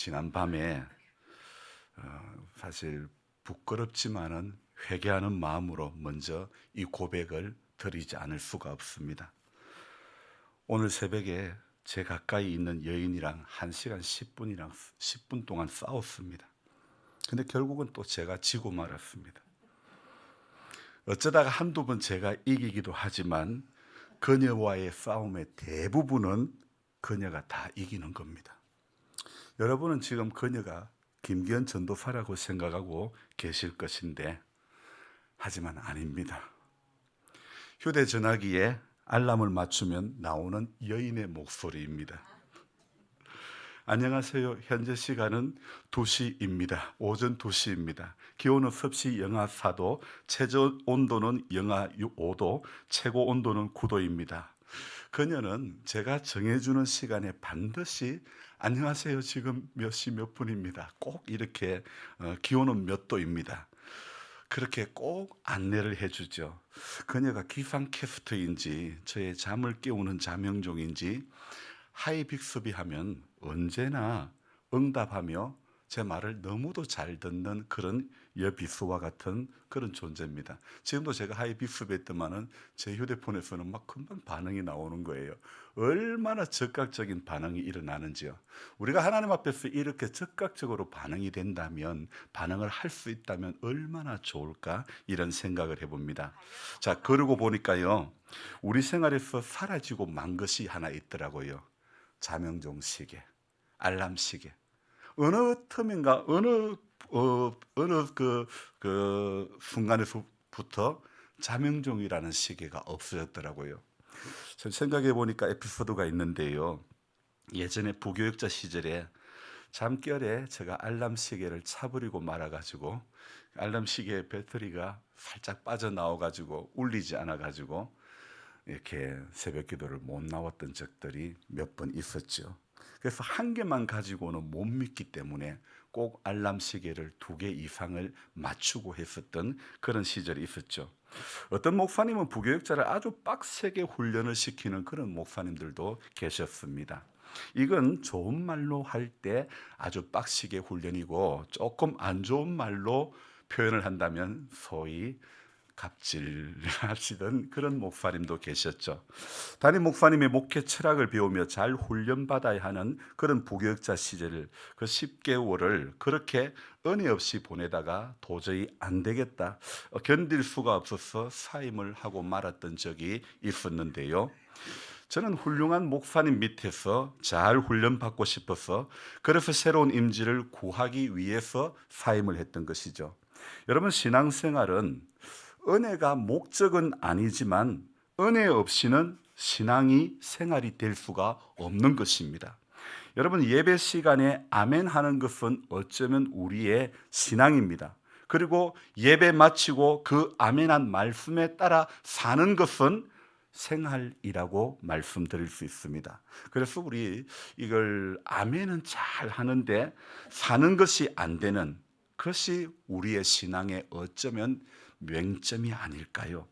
지난 밤에 사실 부끄럽지만은 회개하는 마음으로 먼저 이 고백을 드리지 않을 수가 없습니다. 오늘 새벽에 제 가까이 있는 여인이랑 1시간 10분 동안 싸웠습니다. 근데 결국은 또 제가 지고 말았습니다. 어쩌다가 한두 번 제가 이기기도 하지만 그녀와의 싸움의 대부분은 그녀가 다 이기는 겁니다. 여러분은 지금 그녀가 김기현 전도사라고 생각하고 계실 것인데, 하지만 아닙니다. 휴대전화기에 알람을 맞추면 나오는 여인의 목소리입니다. 안녕하세요. 현재 시간은 2시입니다. 오전 2시입니다. 기온은 섭씨 영하 4도, 최저 온도는 영하 5도, 최고 온도는 9도입니다. 그녀는 제가 정해주는 시간에 반드시 안녕하세요. 지금 몇 시 몇 분입니다. 꼭 이렇게 기온은 몇 도입니다. 그렇게 꼭 안내를 해주죠. 그녀가 기상캐스터인지 저의 잠을 깨우는 자명종인지 하이빅스비 하면 언제나 응답하며 제 말을 너무도 잘 듣는 그런 여비스와 같은 그런 존재입니다. 지금도 제가 하이빅스비 했더만은 제 휴대폰에서는 막 금방 반응이 나오는 거예요. 얼마나 즉각적인 반응이 일어나는지요. 우리가 하나님 앞에서 이렇게 즉각적으로 반응이 된다면, 반응을 할 수 있다면 얼마나 좋을까, 이런 생각을 해봅니다. 자, 그러고 보니까요, 우리 생활에서 사라지고 만 것이 하나 있더라고요. 자명종 시계, 알람 시계. 어느 틈인가 어느 순간에서부터 자명종이라는 시계가 없어졌더라고요. 생각해 보니까 에피소드가 있는데요. 예전에 부교육자 시절에 잠결에 제가 알람 시계를 차버리고 말아가지고 알람 시계의 배터리가 살짝 빠져나와가지고 울리지 않아가지고 이렇게 새벽 기도를 못 나왔던 적들이 몇 번 있었죠. 그래서 한 개만 가지고는 못 믿기 때문에 꼭 알람 시계를 2개 이상을 맞추고 했었던 그런 시절이 있었죠. 어떤 목사님은 부교육자를 아주 빡세게 훈련을 시키는 그런 목사님들도 계셨습니다. 이건 좋은 말로 할 때 아주 빡시게 훈련이고, 조금 안 좋은 말로 표현을 한다면 소위 갑질하시던 그런 목사님도 계셨죠. 담임 목사님의 목회 철학을 배우며 잘 훈련받아야 하는 그런 부교육자 시절, 그 10개월을 그렇게 은혜 없이 보내다가 도저히 안 되겠다, 견딜 수가 없어서 사임을 하고 말았던 적이 있었는데요. 저는 훌륭한 목사님 밑에서 잘 훈련받고 싶어서, 그래서 새로운 임지를 구하기 위해서 사임을 했던 것이죠. 여러분, 신앙생활은 은혜가 목적은 아니지만 은혜 없이는 신앙이 생활이 될 수가 없는 것입니다. 여러분, 예배 시간에 아멘 하는 것은 어쩌면 우리의 신앙입니다. 그리고 예배 마치고 그 아멘한 말씀에 따라 사는 것은 생활이라고 말씀드릴 수 있습니다. 그래서 우리 이걸 아멘은 잘 하는데 사는 것이 안 되는 것이 우리의 신앙의 어쩌면 맹점이 아닐까요?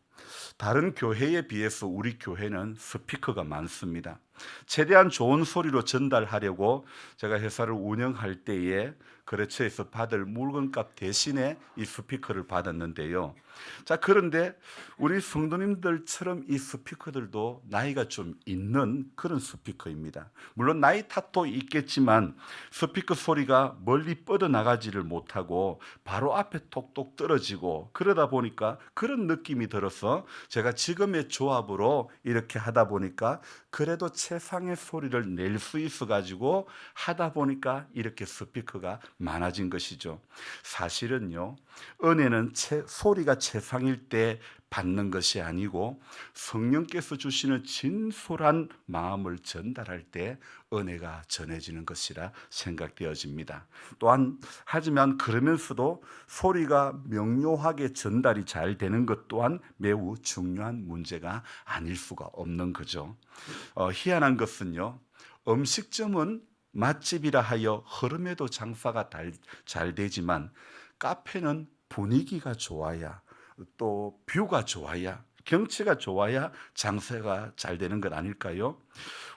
다른 교회에 비해서 우리 교회는 스피커가 많습니다. 최대한 좋은 소리로 전달하려고 제가 회사를 운영할 때에 거래처에서 받을 물건값 대신에 이 스피커를 받았는데요. 자, 그런데 우리 성도님들처럼 이 스피커들도 나이가 좀 있는 그런 스피커입니다. 물론 나이 탓도 있겠지만 스피커 소리가 멀리 뻗어나가지를 못하고 바로 앞에 톡톡 떨어지고, 그러다 보니까 그런 느낌이 들어서 제가 지금의 조합으로 이렇게 하다 보니까 그래도 최상의 소리를 낼 수 있어 가지고 하다 보니까 이렇게 스피커가 많아진 것이죠. 사실은요, 은혜는 소리가 최상일 때 받는 것이 아니고 성령께서 주시는 진솔한 마음을 전달할 때 은혜가 전해지는 것이라 생각되어집니다. 또한 하지만 그러면서도 소리가 명료하게 전달이 잘 되는 것 또한 매우 중요한 문제가 아닐 수가 없는 거죠. 희한한 것은요, 음식점은 맛집이라 하여 흐름에도 장사가 잘 되지만 카페는 분위기가 좋아야, 또 뷰가 좋아야, 경치가 좋아야 장사가 잘 되는 것 아닐까요?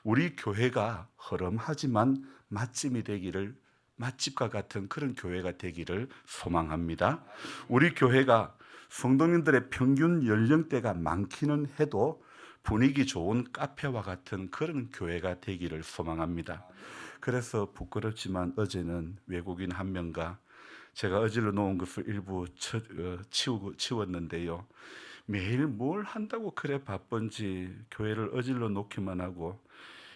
우리 교회가 흐름하지만 맛집이 되기를 맛집과 같은 그런 교회가 되기를 소망합니다. 우리 교회가 성도님들의 평균 연령대가 많기는 해도 분위기 좋은 카페와 같은 그런 교회가 되기를 소망합니다. 그래서 부끄럽지만 어제는 외국인 한 명과 제가 어질러 놓은 것을 일부 치웠는데요. 매일 뭘 한다고 그래 바쁜지 교회를 어질러 놓기만 하고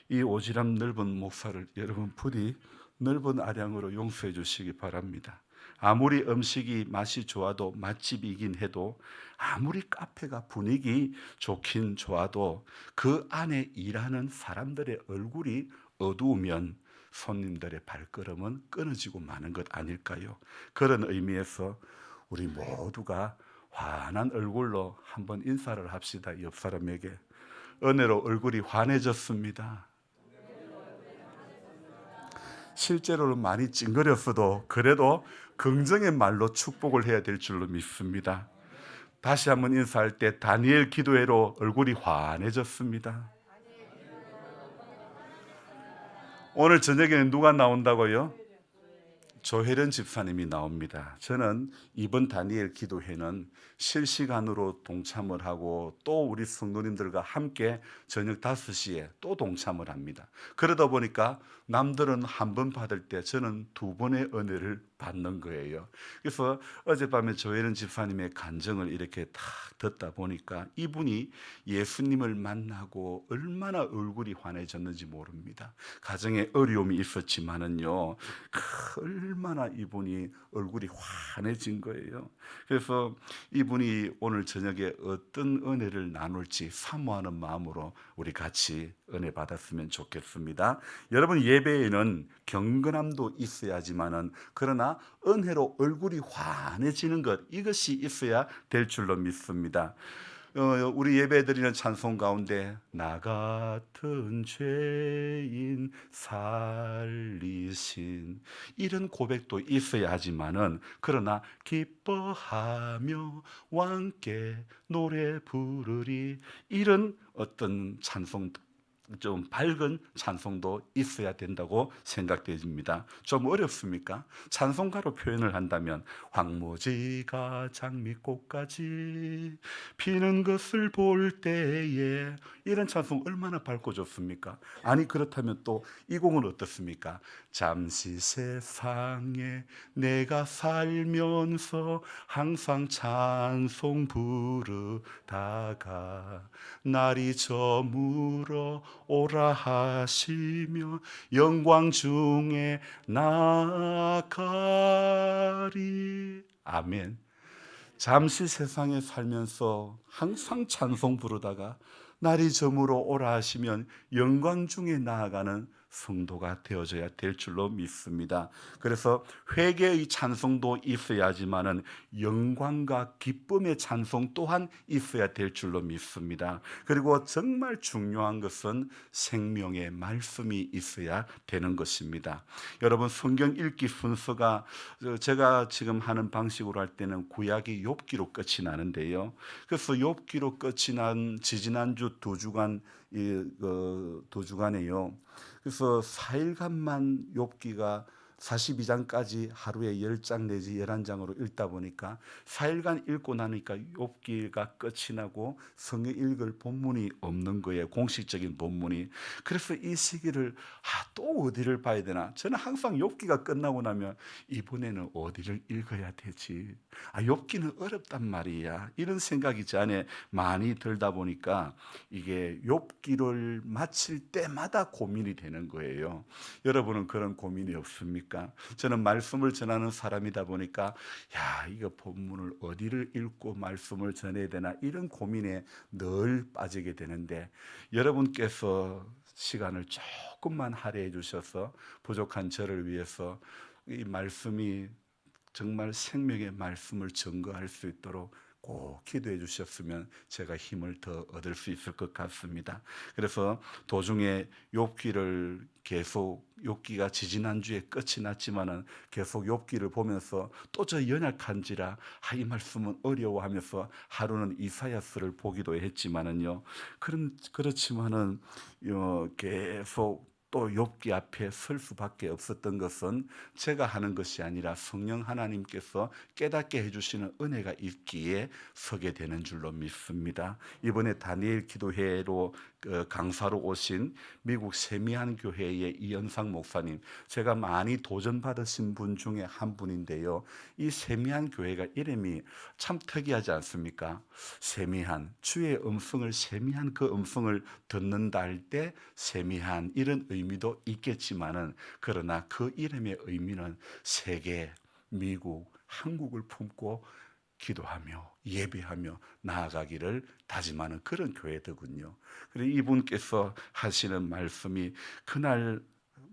이 오지랖 넓은 목사를 여러분 부디 넓은 아량으로 용서해 주시기 바랍니다. 아무리 음식이 맛이 좋아도 맛집이긴 해도 아무리 카페가 분위기 좋긴 좋아도 그 안에 일하는 사람들의 얼굴이 어두우면 손님들의 발걸음은 끊어지고 마는 것 아닐까요? 그런 의미에서 우리 모두가 환한 얼굴로 한번 인사를 합시다. 옆 사람에게. 은혜로 얼굴이 환해졌습니다. 실제로는 많이 찡그렸어도 그래도 긍정의 말로 축복을 해야 될 줄로 믿습니다. 다시 한번 인사할 때 다니엘 기도회로 얼굴이 환해졌습니다. 오늘 저녁에는 누가 나온다고요? 조혜련 집사님이 나옵니다. 저는 이번 다니엘 기도회는 실시간으로 동참을 하고 또 우리 성도님들과 함께 저녁 5시에 또 동참을 합니다. 그러다 보니까 남들은 한 번 받을 때 저는 2번의 은혜를 받는 거예요. 그래서 어젯밤에 조혜련 집사님의 간증을 이렇게 딱 듣다 보니까 이분이 예수님을 만나고 얼마나 얼굴이 환해졌는지 모릅니다. 가정에 어려움이 있었지만은요, 얼마나 이분이 얼굴이 환해진 거예요. 그래서 이분이 오늘 저녁에 어떤 은혜를 나눌지 사모하는 마음으로 우리 같이 은혜 받았으면 좋겠습니다. 여러분, 예배에는 경건함도 있어야지만은 그러나 은혜로 얼굴이 환해지는 것, 이것이 있어야 될 줄로 믿습니다. 우리 예배드리는 찬송 가운데 나 같은 죄인 살리신 이런 고백도 있어야 하지만은 그러나 기뻐하며 왕께 노래 부르리 이런 어떤 찬송 좀 밝은 찬송도 있어야 된다고 생각됩니다. 좀 어렵습니까? 찬송가로 표현을 한다면 황무지가 장미꽃까지 피는 것을 볼 때에 이런 찬송 얼마나 밝고 좋습니까? 아니 그렇다면 또 이 곡은 어떻습니까? 잠시 세상에 내가 살면서 항상 찬송 부르다가 날이 저물어 오라 하시며 영광 중에 나아가리. 아멘. 잠시 세상에 살면서 항상 찬송 부르다가 날이 저물어 오라 하시면 영광 중에 나아가는 성도가 되어져야 될 줄로 믿습니다. 그래서 회개의 찬송도 있어야지만은 영광과 기쁨의 찬송 또한 있어야 될 줄로 믿습니다. 그리고 정말 중요한 것은 생명의 말씀이 있어야 되는 것입니다. 여러분, 성경 읽기 순서가 제가 지금 하는 방식으로 할 때는 구약이 욥기로 끝이 나는데요. 그래서 욥기로 끝이 난 지지난주 2주간 두 주간에요. 그래서 4일간만 욥기가 42장까지 하루에 10장 내지 11장으로 읽다 보니까 4일간 읽고 나니까 욥기가 끝이 나고 성경 읽을 본문이 없는 거예요. 공식적인 본문이. 그래서 이 시기를 또 어디를 봐야 되나? 저는 항상 욥기가 끝나고 나면 이번에는 어디를 읽어야 되지? 욥기는 어렵단 말이야. 이런 생각이 제 안에 많이 들다 보니까 이게 욥기를 마칠 때마다 고민이 되는 거예요. 여러분은 그런 고민이 없습니까? 저는 말씀을 전하는 사람이다 보니까 이거 본문을 어디를 읽고 말씀을 전해야 되나 이런 고민에 늘 빠지게 되는데 여러분께서 시간을 조금만 할애해 주셔서 부족한 저를 위해서 이 말씀이 정말 생명의 말씀을 증거할 수 있도록 꼭 기도해 주셨으면 제가 힘을 더 얻을 수 있을 것 같습니다. 그래서 도중에 욥기를 계속 욥기가 지지난주에 끝이 났지만은 계속 욥기를 보면서 또 저 연약한지라 이 말씀은 어려워하면서 하루는 이사야서를 보기도 했지만은요. 그렇지만은 계속 또 욥기 앞에 설 수밖에 없었던 것은 제가 하는 것이 아니라 성령 하나님께서 깨닫게 해주시는 은혜가 있기에 서게 되는 줄로 믿습니다. 이번에 다니엘 기도회로 강사로 오신 미국 세미한 교회의 이현상 목사님, 제가 많이 도전받으신 분 중에 한 분인데요. 이 세미한 교회가 이름이 참 특이하지 않습니까? 세미한, 주의 음성을 세미한 그 음성을 듣는다 할 때 세미한 이런 의미도 있겠지만은, 그러나 그 이름의 의미는 세계, 미국, 한국을 품고 기도하며 예배하며 나아가기를 다짐하는 그런 교회더군요. 그래서 이분께서 하시는 말씀이, 그날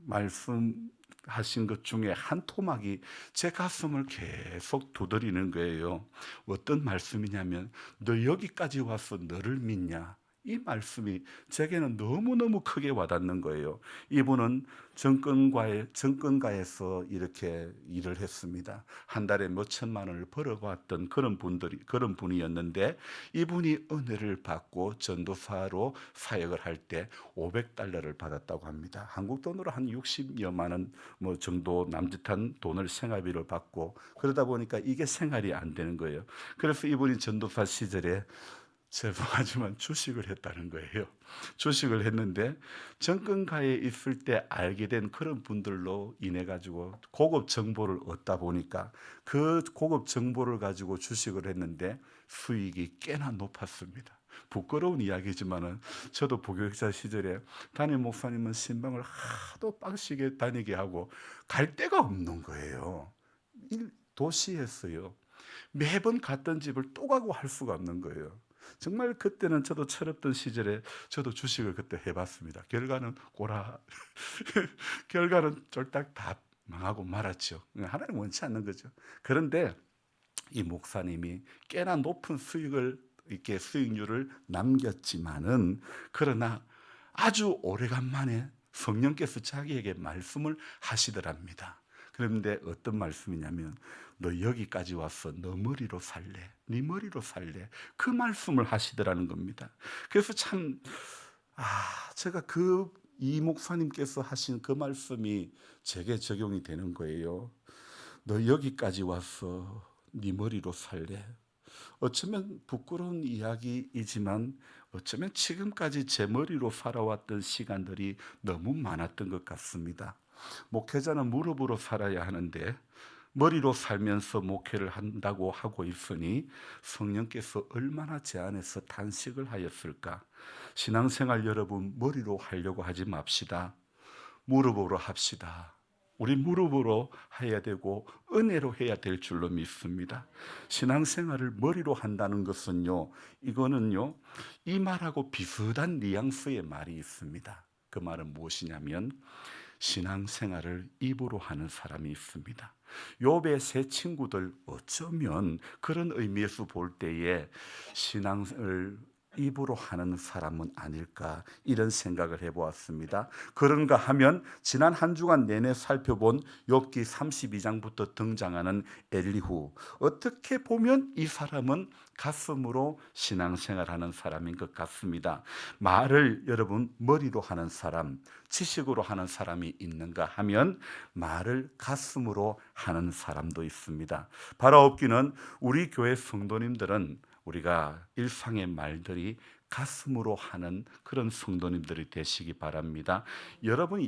말씀하신 것 중에 한 토막이 제 가슴을 계속 두드리는 거예요. 어떤 말씀이냐면, 너 여기까지 와서 너를 믿냐? 이 말씀이 제게는 너무너무 크게 와닿는 거예요. 이분은 정권가에서 이렇게 일을 했습니다. 한 달에 몇 천만 원을 벌어왔던 그런 분이었는데, 이분이 은혜를 받고 전도사로 사역을 할 때 500달러를 받았다고 합니다. 한국 돈으로 한 60여만 원 정도 남짓한 돈을 생활비를 받고, 그러다 보니까 이게 생활이 안 되는 거예요. 그래서 이분이 전도사 시절에 죄송하지만 주식을 했다는 거예요. 주식을 했는데, 정권가에 있을 때 알게 된 그런 분들로 인해 가지고 고급 정보를 얻다 보니까 그 고급 정보를 가지고 주식을 했는데 수익이 꽤나 높았습니다. 부끄러운 이야기지만은, 저도 부교육자 시절에 담임 목사님은 신방을 하도 빡시게 다니게 하고 갈 데가 없는 거예요. 도시였어요. 매번 갔던 집을 또 가고 할 수가 없는 거예요. 정말 그때는 저도 철없던 시절에 저도 주식을 그때 해봤습니다. 결과는 결과는 쫄딱 다 망하고 말았죠. 하나님 원치 않는 거죠. 그런데 이 목사님이 꽤나 높은 수익률을 남겼지만은, 그러나 아주 오래간만에 성령께서 자기에게 말씀을 하시더랍니다. 그런데 어떤 말씀이냐면, 너 여기까지 와서 너 머리로 살래, 네 머리로 살래, 그 말씀을 하시더라는 겁니다. 그래서 참, 제가 이 목사님께서 하신 그 말씀이 제게 적용이 되는 거예요. 너 여기까지 와서 네 머리로 살래. 어쩌면 부끄러운 이야기이지만, 어쩌면 지금까지 제 머리로 살아왔던 시간들이 너무 많았던 것 같습니다. 목회자는 무릎으로 살아야 하는데 머리로 살면서 목회를 한다고 하고 있으니, 성령께서 얼마나 제 안에서 탄식을 하였을까. 신앙생활 여러분, 머리로 하려고 하지 맙시다. 무릎으로 합시다. 우리 무릎으로 해야 되고 은혜로 해야 될 줄로 믿습니다. 신앙생활을 머리로 한다는 것은요, 이거는요, 이 말하고 비슷한 뉘앙스의 말이 있습니다. 그 말은 무엇이냐면, 신앙생활을 입으로 하는 사람이 있습니다. 욥의 세 친구들, 어쩌면 그런 의미에서 볼 때에 신앙을 입으로 하는 사람은 아닐까, 이런 생각을 해보았습니다. 그런가 하면 지난 한 주간 내내 살펴본 욥기 32장부터 등장하는 엘리후, 어떻게 보면 이 사람은 가슴으로 신앙생활하는 사람인 것 같습니다. 말을 여러분 머리로 하는 사람, 지식으로 하는 사람이 있는가 하면 말을 가슴으로 하는 사람도 있습니다. 바라옵기는 우리 교회 성도님들은 우리가 일상의 말들이 가슴으로 하는 그런 성도님들이 되시기 바랍니다. 여러분이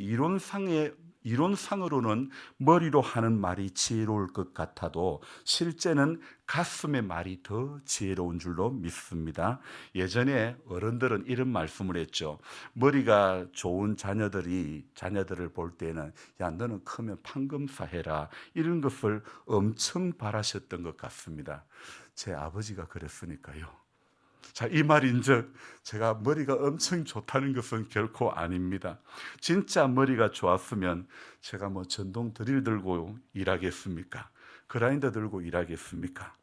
이론상으로는 머리로 하는 말이 지혜로울 것 같아도 실제는 가슴의 말이 더 지혜로운 줄로 믿습니다. 예전에 어른들은 이런 말씀을 했죠. 머리가 좋은 자녀들을 볼 때는, 야, 너는 크면 판검사 해라, 이런 것을 엄청 바라셨던 것 같습니다. 제 아버지가 그랬으니까요. 자, 이 말인즉 제가 머리가 엄청 좋다는 것은 결코 아닙니다. 진짜 머리가 좋았으면 제가 전동 드릴 들고 일하겠습니까? 그라인더 들고 일하겠습니까?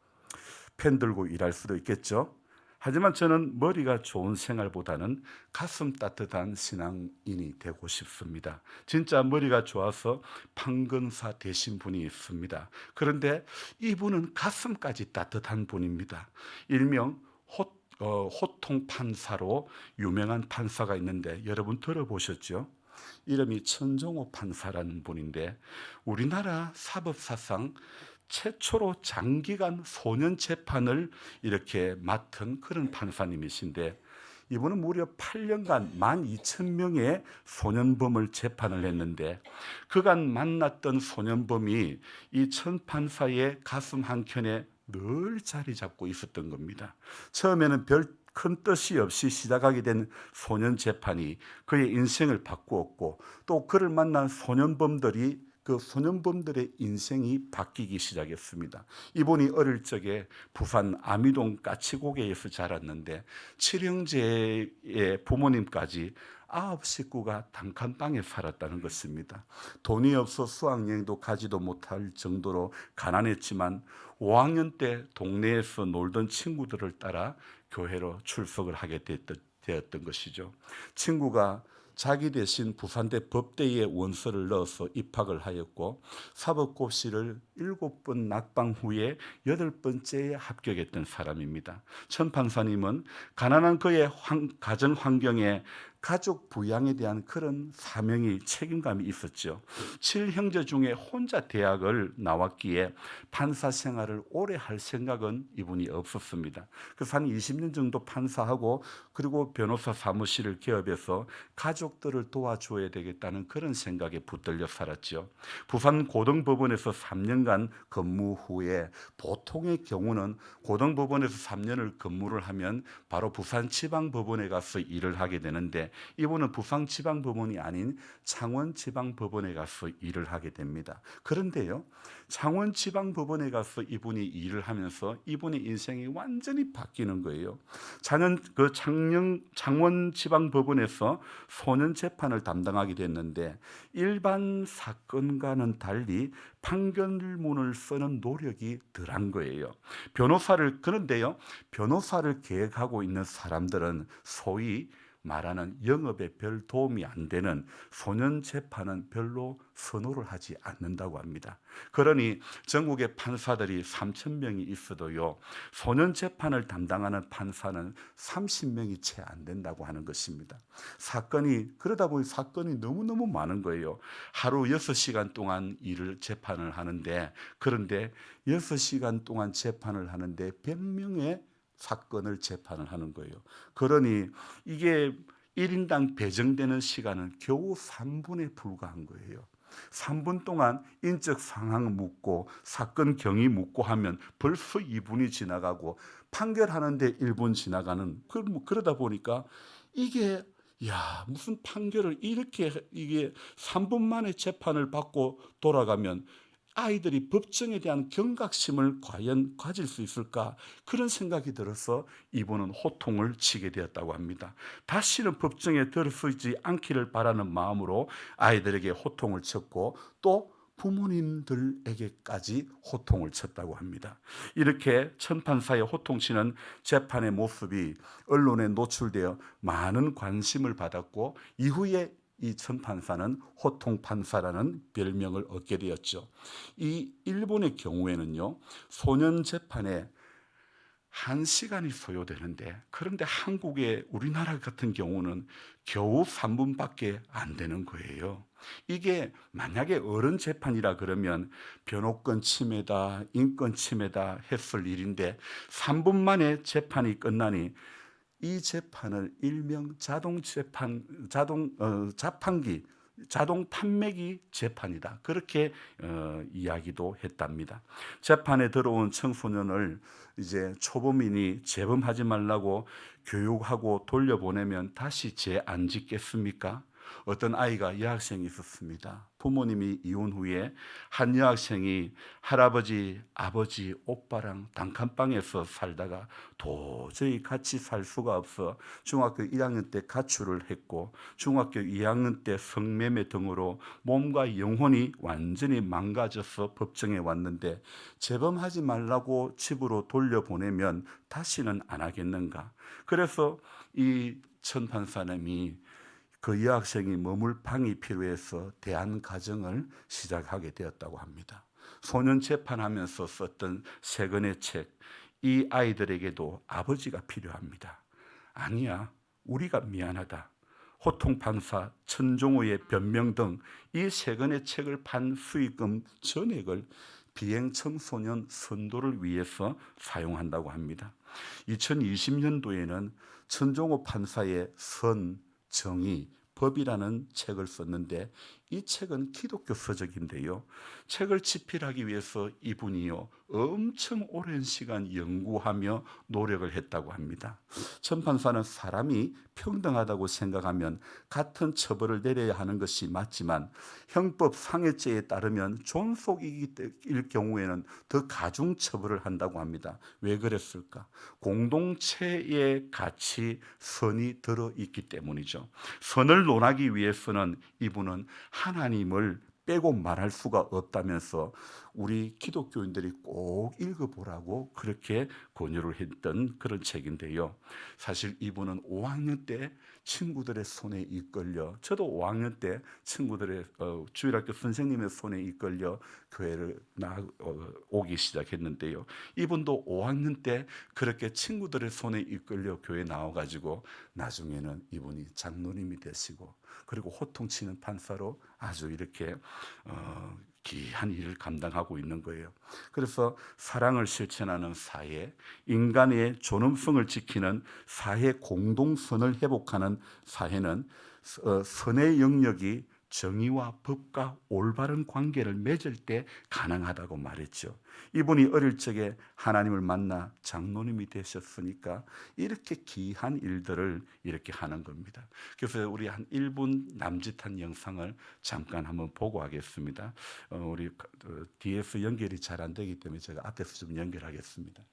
펜 들고 일할 수도 있겠죠. 하지만 저는 머리가 좋은 생활보다는 가슴 따뜻한 신앙인이 되고 싶습니다. 진짜 머리가 좋아서 판검사 되신 분이 있습니다. 그런데 이분은 가슴까지 따뜻한 분입니다. 일명 호통 판사로 유명한 판사가 있는데, 여러분 들어보셨죠? 이름이 천정호 판사라는 분인데 우리나라 사법사상 최초로 장기간 소년 재판을 이렇게 맡은 그런 판사님이신데 이분은 무려 8년간 12,000명의 소년범을 재판을 했는데 그간 만났던 소년범이 이 천 판사의 가슴 한켠에 늘 자리 잡고 있었던 겁니다. 처음에는 별 큰 뜻이 없이 시작하게 된 소년 재판이 그의 인생을 바꾸었고 또 그를 만난 소년범들이 그 소년범들의 인생이 바뀌기 시작했습니다. 이분이 어릴 적에 부산 아미동 까치고개에서 자랐는데 칠형제의 부모님까지 9식구가 단칸방에 살았다는 것입니다. 돈이 없어 수학여행도 가지도 못할 정도로 가난했지만 5학년 때 동네에서 놀던 친구들을 따라 교회로 출석을 하게 되었던 것이죠. 친구가 자기 대신 부산대 법대에 원서를 넣어서 입학을 하였고 사법고시를 7번 낙방 후에 8번째에 합격했던 사람입니다. 천 판사님은 가난한 그의 가정 환경에 가족 부양에 대한 그런 사명이 책임감이 있었죠. 7형제 중에 혼자 대학을 나왔기에 판사 생활을 오래 할 생각은 이분이 없었습니다. 그래서 한 20년 정도 판사하고 그리고 변호사 사무실을 개업해서 가족들을 도와줘야 되겠다는 그런 생각에 붙들려 살았죠. 부산 고등법원에서 3년간 근무 후에 보통의 경우는 고등법원에서 3년을 근무를 하면 바로 부산지방법원에 가서 일을 하게 되는데 이분은 부산지방법원이 아닌 창원지방법원에 가서 일을 하게 됩니다. 그런데요, 창원지방법원에 가서 이분이 일을 하면서 이분의 인생이 완전히 바뀌는 거예요. 창원지방법원에서 소년 재판을 담당하게 됐는데 일반 사건과는 달리 판결문을 쓰는 노력이 덜한 거예요. 그런데요, 변호사를 계획하고 있는 사람들은 소위 말하는 영업에 별 도움이 안 되는 소년 재판은 별로 선호를 하지 않는다고 합니다. 그러니 전국에 판사들이 3,000명이 있어도요, 소년 재판을 담당하는 판사는 30명이 채 안 된다고 하는 것입니다. 그러다 보니 사건이 너무너무 많은 거예요. 하루 6시간 동안 재판을 하는데, 그런데 6시간 동안 재판을 하는데 100명의 사건을 재판을 하는 거예요. 그러니 이게 1인당 배정되는 시간은 겨우 3분에 불과한 거예요. 3분 동안 인적 상황 묻고 사건 경위 묻고 하면 벌써 2분이 지나가고 판결하는데 1분 지나가는 그러다 보니까 이게 무슨 판결을 이게 3분 만에 재판을 받고 돌아가면 아이들이 법정에 대한 경각심을 과연 가질 수 있을까? 그런 생각이 들어서 이분은 호통을 치게 되었다고 합니다. 다시는 법정에 들어서지 않기를 바라는 마음으로 아이들에게 호통을 쳤고 또 부모님들에게까지 호통을 쳤다고 합니다. 이렇게 천판사의 호통치는 재판의 모습이 언론에 노출되어 많은 관심을 받았고 이후에 이 천판사는 호통판사라는 별명을 얻게 되었죠. 이 일본의 경우에는요, 소년 재판에 1시간이 소요되는데 그런데 우리나라 같은 경우는 겨우 3분밖에 안 되는 거예요. 이게 만약에 어른 재판이라 그러면 변호권 침해다, 인권 침해다 했을 일인데 3분 만에 재판이 끝나니 이 재판을 일명 자판기, 자동 판매기 재판이다. 그렇게 이야기도 했답니다. 재판에 들어온 청소년을 이제 초범인이 재범하지 말라고 교육하고 돌려보내면 다시 죄 안 짓겠습니까? 어떤 아이가 여학생이 있었습니다. 부모님이 이혼 후에 한 여학생이 할아버지, 아버지, 오빠랑 단칸방에서 살다가 도저히 같이 살 수가 없어 중학교 1학년 때 가출을 했고 중학교 2학년 때 성매매 등으로 몸과 영혼이 완전히 망가져서 법정에 왔는데 재범하지 말라고 집으로 돌려보내면 다시는 안 하겠는가. 그래서 이 천판사님이 그 여학생이 머물 방이 필요해서 대안가정을 시작하게 되었다고 합니다. 소년 재판하면서 썼던 세 권의 책, 이 아이들에게도 아버지가 필요합니다. 아니야, 우리가 미안하다. 호통 판사, 천종호의 변명 등 이 세 권의 책을 판 수익금 전액을 비행 청소년 선도를 위해서 사용한다고 합니다. 2020년도에는 천종호 판사의 선, 정의, 법이라는 책을 썼는데 이 책은 기독교 서적인데요. 책을 집필하기 위해서 이분이요 엄청 오랜 시간 연구하며 노력을 했다고 합니다. 천 판사는 사람이 평등하다고 생각하면 같은 처벌을 내려야 하는 것이 맞지만 형법 상해죄에 따르면 존속일 경우에는 더 가중 처벌을 한다고 합니다. 왜 그랬을까? 공동체의 가치, 선이 들어있기 때문이죠. 선을 논하기 위해서는 이분은 하나님을 빼고 말할 수가 없다면서 우리 기독교인들이 꼭 읽어보라고 그렇게 권유를 했던 그런 책인데요. 사실 이분은 5학년 때 친구들의 손에 이끌려, 저도 5학년 때 친구들의 주일학교 선생님의 손에 이끌려 교회를 오기 시작했는데요. 이분도 5학년 때 그렇게 친구들의 손에 이끌려 교회 나와가지고 나중에는 이분이 장로님이 되시고 그리고 호통치는 판사로 아주 이렇게 귀한 일을 감당하고 있는 거예요. 그래서 사랑을 실천하는 사회, 인간의 존엄성을 지키는 사회 공동선을 회복하는 사회는 선의 영역이 정의와 법과 올바른 관계를 맺을 때 가능하다고 말했죠. 이분이 어릴 적에 하나님을 만나 장로님이 되셨으니까 이렇게 귀한 일들을 이렇게 하는 겁니다. 그래서 우리 한 1분 남짓한 영상을 잠깐 한번 보고 하겠습니다. 우리 뒤에서 연결이 잘 안 되기 때문에 제가 앞에서 좀 연결하겠습니다.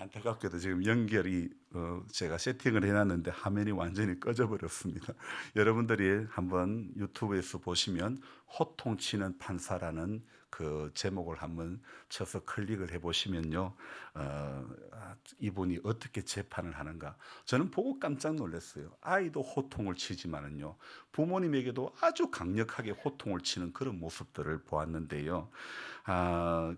안타깝게도 지금 연결이 제가 세팅을 해놨는데 화면이 완전히 꺼져버렸습니다. 여러분들이 한번 유튜브에서 보시면 호통치는 판사라는 그 제목을 한번 쳐서 클릭을 해보시면요, 이분이 어떻게 재판을 하는가 저는 보고 깜짝 놀랐어요. 아이도 호통을 치지만은요 부모님에게도 아주 강력하게 호통을 치는 그런 모습들을 보았는데요.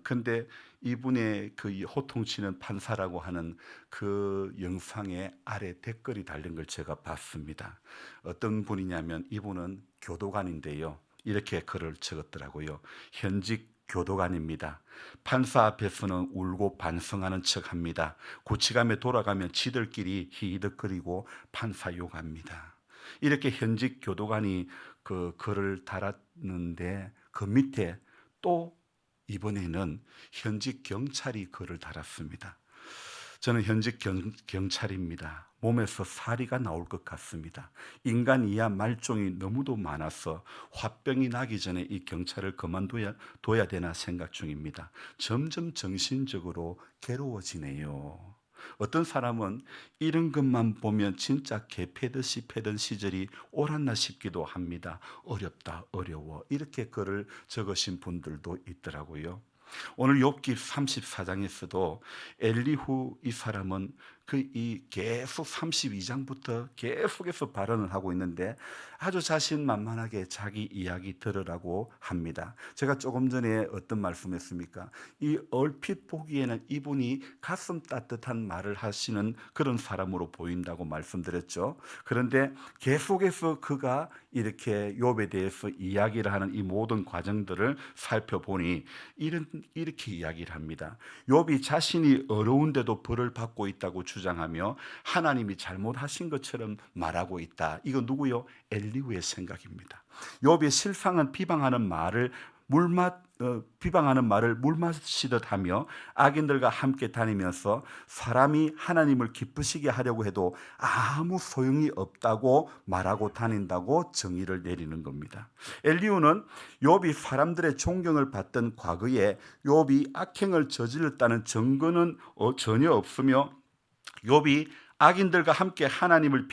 근데 이분의 그 호통치는 판사라고 하는 그 영상의 아래 댓글이 달린 걸 제가 봤습니다. 어떤 분이냐면 이분은 교도관인데요. 이렇게 글을 적었더라고요. 현직 교도관입니다. 판사 앞에서는 울고 반성하는 척합니다. 구치감에 돌아가면 지들끼리 히히덕거리고 판사 욕합니다. 이렇게 현직 교도관이 그 글을 달았는데 그 밑에 또 이번에는 현직 경찰이 글을 달았습니다. 저는 현직 경찰입니다. 몸에서 사리가 나올 것 같습니다. 인간 이하 말종이 너무도 많아서 화병이 나기 전에 이 경찰을 그만둬야 되나 생각 중입니다. 점점 정신적으로 괴로워지네요. 어떤 사람은 이런 것만 보면 진짜 개 패듯이 패던 시절이 옳았나 싶기도 합니다. 어렵다, 어려워. 이렇게 글을 적으신 분들도 있더라고요. 오늘 욥기 34장에서도 엘리후 이 사람은 이 계속 32장부터 계속해서 발언을 하고 있는데 아주 자신만만하게 자기 이야기 들으라고 합니다. 제가 조금 전에 어떤 말씀했습니까? 이 얼핏 보기에는 이분이 가슴 따뜻한 말을 하시는 그런 사람으로 보인다고 말씀드렸죠. 그런데 계속해서 그가 이렇게 욥에 대해서 이야기를 하는 이 모든 과정들을 살펴보니 이렇게 이야기를 합니다. 욥이 자신이 어려운데도 벌을 받고 있다고 주장하며 하나님이 잘못하신 것처럼 말하고 있다. 이거 누구요? 엘리후의 생각입니다. 욥이 실상은 비방하는 말을 물 마시듯 하며 악인들과 함께 다니면서 사람이 하나님을 기쁘시게 하려고 해도 아무 소용이 없다고 말하고 다닌다고 정의를 내리는 겁니다. 엘리후는 욥이 사람들의 존경을 받던 과거에 욥이 악행을 저질렀다는 증거는 전혀 없으며 욥이 악인들과 함께 하나님을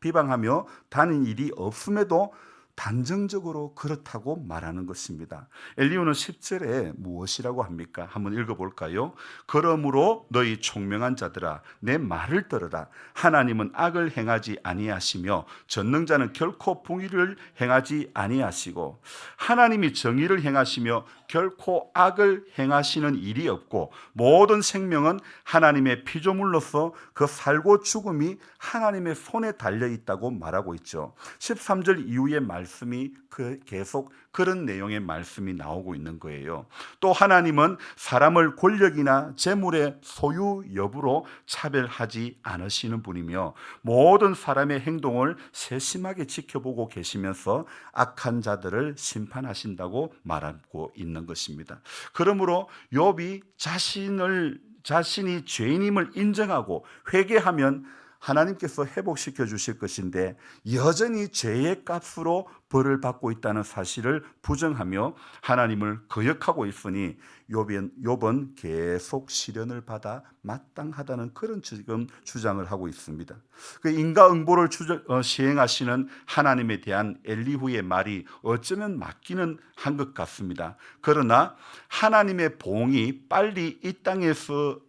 비방하며 다른 일이 없음에도 단정적으로 그렇다고 말하는 것입니다. 엘리후는 10절에 무엇이라고 합니까? 한번 읽어볼까요? 그러므로 너희 총명한 자들아 내 말을 들으라. 하나님은 악을 행하지 아니하시며 전능자는 결코 불의를 행하지 아니하시고, 하나님이 정의를 행하시며 결코 악을 행하시는 일이 없고, 모든 생명은 하나님의 피조물로서 그 살고 죽음이 하나님의 손에 달려 있다고 말하고 있죠. 13절 이후의 말씀이 계속 그런 내용의 말씀이 나오고 있는 거예요. 또 하나님은 사람을 권력이나 재물의 소유 여부로 차별하지 않으시는 분이며 모든 사람의 행동을 세심하게 지켜보고 계시면서 악한 자들을 심판하신다고 말하고 있는 것입니다. 그러므로 욥이 자신이 죄인임을 인정하고 회개하면 하나님께서 회복시켜 주실 것인데, 여전히 죄의 값으로 벌을 받고 있다는 사실을 부정하며 하나님을 거역하고 있으니 욥은 계속 시련을 받아 마땅하다는 그런 지금 주장을 하고 있습니다. 그 인과응보를 시행하시는 하나님에 대한 엘리후의 말이 어쩌면 맞기는 한 것 같습니다. 그러나 하나님의 보응이 빨리 이 땅에서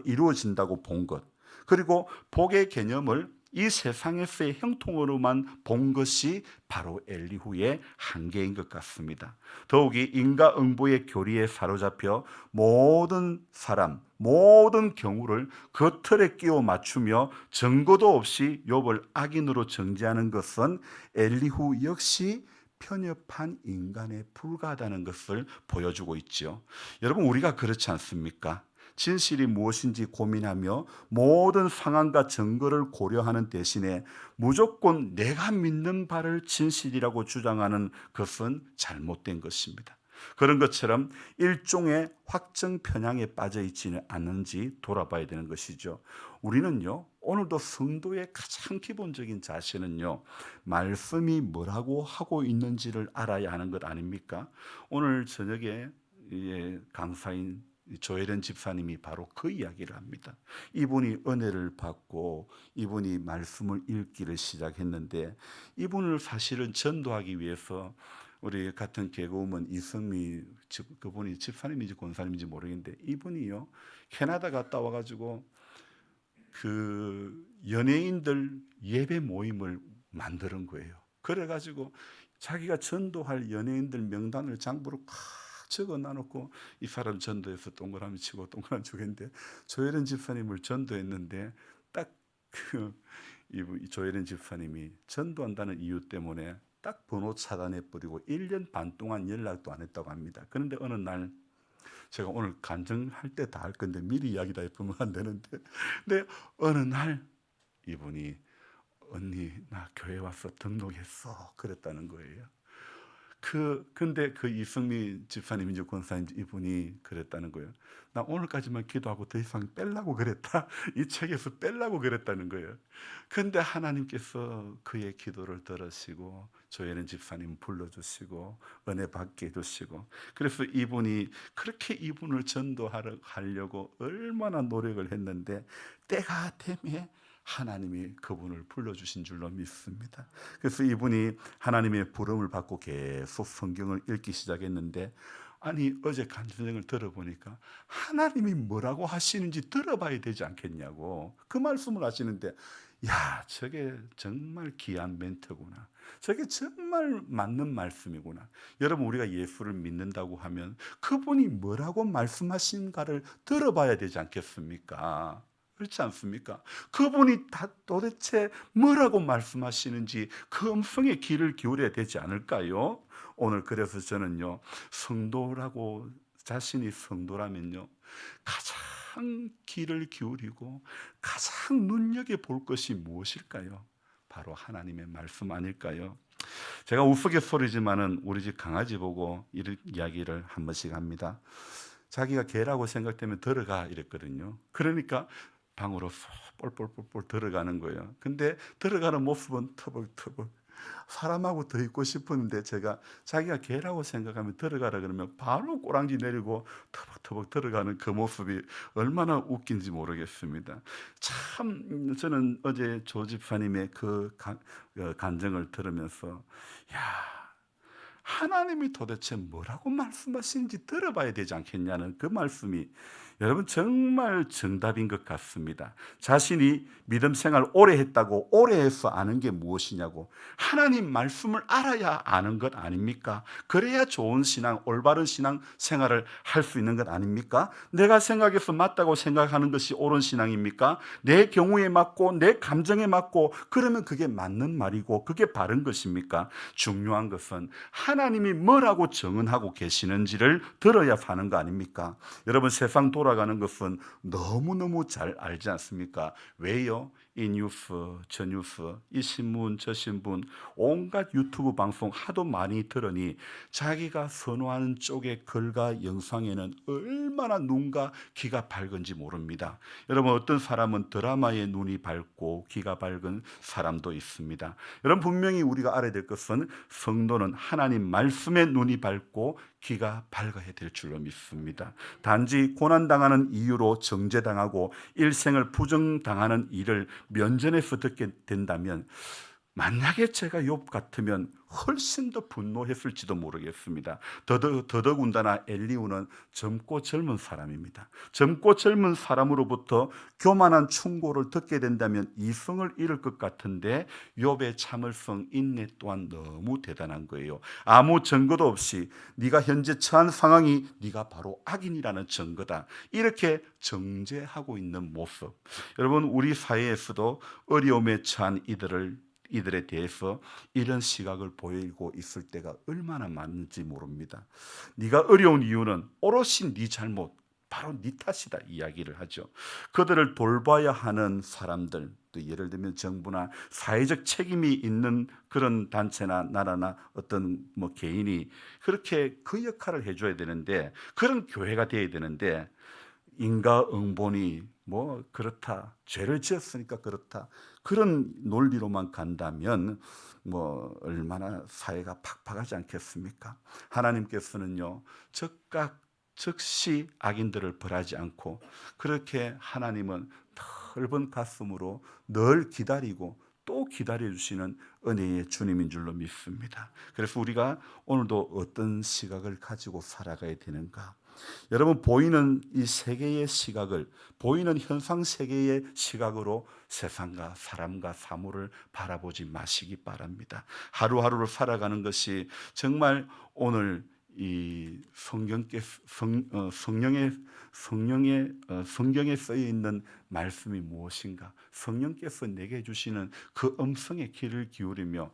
이루어진다고 본 것, 그리고 복의 개념을 이 세상에서의 형통으로만 본 것이 바로 엘리후의 한계인 것 같습니다. 더욱이 인과응보의 교리에 사로잡혀 모든 사람, 모든 경우를 그 틀에 끼워 맞추며 증거도 없이 욥을 악인으로 정죄하는 것은 엘리후 역시 편협한 인간에 불과하다는 것을 보여주고 있죠. 여러분, 우리가 그렇지 않습니까? 진실이 무엇인지 고민하며 모든 상황과 증거를 고려하는 대신에 무조건 내가 믿는 바를 진실이라고 주장하는 것은 잘못된 것입니다. 그런 것처럼 일종의 확정 편향에 빠져 있지는 않은지 돌아봐야 되는 것이죠. 우리는요, 오늘도 성도의 가장 기본적인 자세는요, 말씀이 뭐라고 하고 있는지를 알아야 하는 것 아닙니까? 오늘 저녁에 강사인 조혜련 집사님이 바로 그 이야기를 합니다. 이분이 은혜를 받고 이분이 말씀을 읽기를 시작했는데, 이분을 사실은 전도하기 위해서 우리 같은 개그우먼 이승미, 그분이 집사님인지 권사님인지 모르겠는데, 이분이요 캐나다 갔다 와가지고 그 연예인들 예배 모임을 만드는 거예요. 그래가지고 자기가 전도할 연예인들 명단을 장부로 적어 놔놓고 이 사람 전도해서 동그라미 치고 동그라미 주겠는데, 조혜련 집사님을 전도했는데 딱 조혜련 집사님이 전도한다는 이유 때문에 딱 번호 차단해버리고 1년 반 동안 연락도 안 했다고 합니다. 그런데 어느 날, 제가 오늘 간증할 때 다 할 건데 미리 이야기 다 해보면 안 되는데, 근데 어느 날 이분이 언니 나 교회 와서 등록했어 그랬다는 거예요. 근데 그 이승미 집사님인지 권사님인지 이분이 그랬다는 거예요. 나 오늘까지만 기도하고 더 이상 뺄라고 그랬다. 이 책에서 뺄라고 그랬다는 거예요. 근데 하나님께서 그의 기도를 들으시고 조혜련 집사님 불러주시고 은혜 받게 해주시고, 그래서 이분이 그렇게 이분을 전도하려고 얼마나 노력을 했는데 때가 되면 하나님이 그분을 불러주신 줄로 믿습니다. 그래서 이분이 하나님의 부름을 받고 계속 성경을 읽기 시작했는데, 아니 어제 간증을 들어보니까 하나님이 뭐라고 하시는지 들어봐야 되지 않겠냐고 그 말씀을 하시는데, 야, 저게 정말 귀한 멘트구나. 저게 정말 맞는 말씀이구나. 여러분, 우리가 예수를 믿는다고 하면 그분이 뭐라고 말씀하신가를 들어봐야 되지 않겠습니까? 그렇지 않습니까? 그분이 도대체 뭐라고 말씀하시는지 그 음성에 귀를 기울여야 되지 않을까요? 오늘 그래서 저는요, 성도라고, 자신이 성도라면요, 가장 귀를 기울이고 가장 눈여겨볼 것이 무엇일까요? 바로 하나님의 말씀 아닐까요? 제가 우스갯소리지만은 우리 집 강아지 보고 이런 이야기를 한 번씩 합니다. 자기가 개라고 생각되면 들어가 이랬거든요. 그러니까 방으로 폴폴폴폴 들어가는 거예요. 근데 들어가는 모습은 터벅터벅 사람하고 더 있고 싶었는데 제가 자기가 개라고 생각하면 들어가라 그러면 바로 꼬랑지 내리고 터벅터벅 들어가는 그 모습이 얼마나 웃긴지 모르겠습니다. 참 저는 어제 조 집사님의 간증을 들으면서 야, 하나님이 도대체 뭐라고 말씀하시는지 들어봐야 되지 않겠냐는 그 말씀이 여러분 정말 정답인 것 같습니다. 자신이 믿음 생활 오래 했다고 오래 해서 아는 게 무엇이냐고 하나님 말씀을 알아야 아는 것 아닙니까? 그래야 좋은 신앙, 올바른 신앙 생활을 할 수 있는 것 아닙니까? 내가 생각해서 맞다고 생각하는 것이 옳은 신앙입니까? 내 경우에 맞고 내 감정에 맞고 그러면 그게 맞는 말이고 그게 바른 것입니까? 중요한 것은 하나님이 뭐라고 정언하고 계시는지를 들어야 하는 거 아닙니까? 여러분 세상 돌아가는 것은 너무너무 잘 알지 않습니까? 왜요? 이 뉴스, 저 뉴스, 이 신문, 저 신문, 온갖 유튜브 방송 하도 많이 들으니 자기가 선호하는 쪽의 글과 영상에는 얼마나 눈과 귀가 밝은지 모릅니다. 여러분 어떤 사람은 드라마에 눈이 밝고 귀가 밝은 사람도 있습니다. 여러분 분명히 우리가 알아야 될 것은 성도는 하나님 말씀에 눈이 밝고 귀가 밝아야 될 줄로 믿습니다. 단지 고난당하는 이유로 정죄당하고 일생을 부정당하는 일을 면전에서 듣게 된다면 만약에 제가 욥 같으면 훨씬 더 분노했을지도 모르겠습니다. 더더군다나 엘리후는 젊고 젊은 사람입니다. 젊고 젊은 사람으로부터 교만한 충고를 듣게 된다면 이성을 잃을 것 같은데 욥의 참을성, 인내 또한 너무 대단한 거예요. 아무 증거도 없이 네가 현재 처한 상황이 네가 바로 악인이라는 증거다. 이렇게 정죄하고 있는 모습. 여러분 우리 사회에서도 어려움에 처한 이들에 대해서 이런 시각을 보이고 있을 때가 얼마나 많은지 모릅니다. 네가 어려운 이유는 오롯이 네 잘못, 바로 네 탓이다 이야기를 하죠. 그들을 돌봐야 하는 사람들, 또 예를 들면 정부나 사회적 책임이 있는 그런 단체나 나라나 어떤 뭐 개인이 그렇게 그 역할을 해줘야 되는데 그런 교회가 되어야 되는데 인과응보니 뭐 그렇다, 죄를 지었으니까 그렇다, 그런 논리로만 간다면 뭐 얼마나 사회가 팍팍하지 않겠습니까? 하나님께서는요 즉각 즉시 악인들을 벌하지 않고 그렇게 하나님은 넓은 가슴으로 늘 기다리고 또 기다려주시는 은혜의 주님인 줄로 믿습니다. 그래서 우리가 오늘도 어떤 시각을 가지고 살아가야 되는가? 여러분 보이는 이 세계의 시각을, 보이는 현상 세계의 시각으로 세상과 사람과 사물을 바라보지 마시기 바랍니다. 하루하루를 살아가는 것이 정말 오늘 이 성경에 쓰여 있는 말씀이 무엇인가? 성령께서 내게 주시는 그 음성에 귀를 기울이며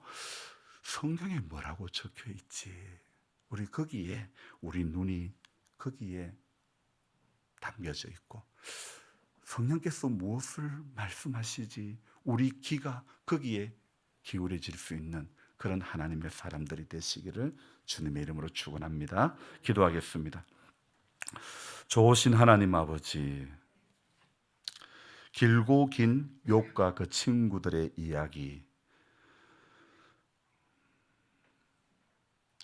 성경에 뭐라고 적혀 있지? 우리 거기에 우리 눈이 거기에 담겨져 있고 성령께서 무엇을 말씀하시지 우리 귀가 거기에 기울여질 수 있는 그런 하나님의 사람들이 되시기를 주님의 이름으로 축원합니다. 기도하겠습니다. 좋으신 하나님 아버지, 길고 긴 욥과 그 친구들의 이야기,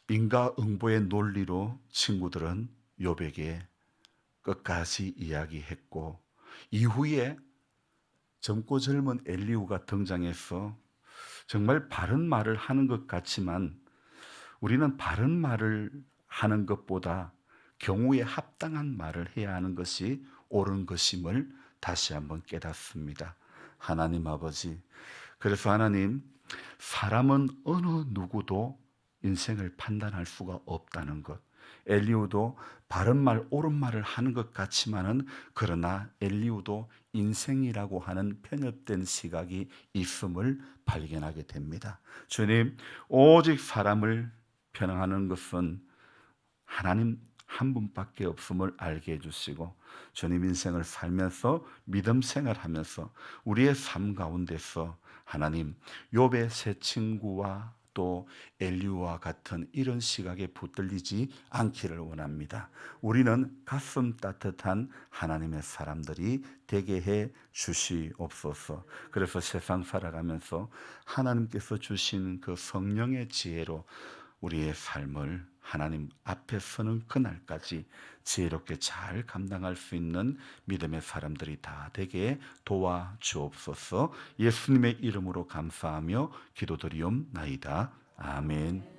인과응보의 논리로 친구들은 욥에게 끝까지 이야기했고 이후에 젊고 젊은 엘리후가 등장해서 정말 바른 말을 하는 것 같지만 우리는 바른 말을 하는 것보다 경우에 합당한 말을 해야 하는 것이 옳은 것임을 다시 한번 깨닫습니다. 하나님 아버지, 그래서 하나님, 사람은 어느 누구도 인생을 판단할 수가 없다는 것, 엘리후도 바른 말, 옳은 말을 하는 것 같지만은 그러나 엘리후도 인생이라고 하는 편협된 시각이 있음을 발견하게 됩니다. 주님, 오직 사람을 편향하는 것은 하나님 한 분밖에 없음을 알게 해주시고 주님 인생을 살면서 믿음 생활하면서 우리의 삶 가운데서 하나님 욥의 세 친구와 시각도 엘리야와 같은 이런 시각에 붙들리지 않기를 원합니다. 우리는 가슴 따뜻한 하나님의 사람들이 되게 해 주시옵소서. 그래서 세상 살아가면서 하나님께서 주신 그 성령의 지혜로 우리의 삶을 하나님 앞에 서는 그날까지 지혜롭게 잘 감당할 수 있는 믿음의 사람들이 다 되게 도와주옵소서. 예수님의 이름으로 감사하며 기도드리옵나이다. 아멘.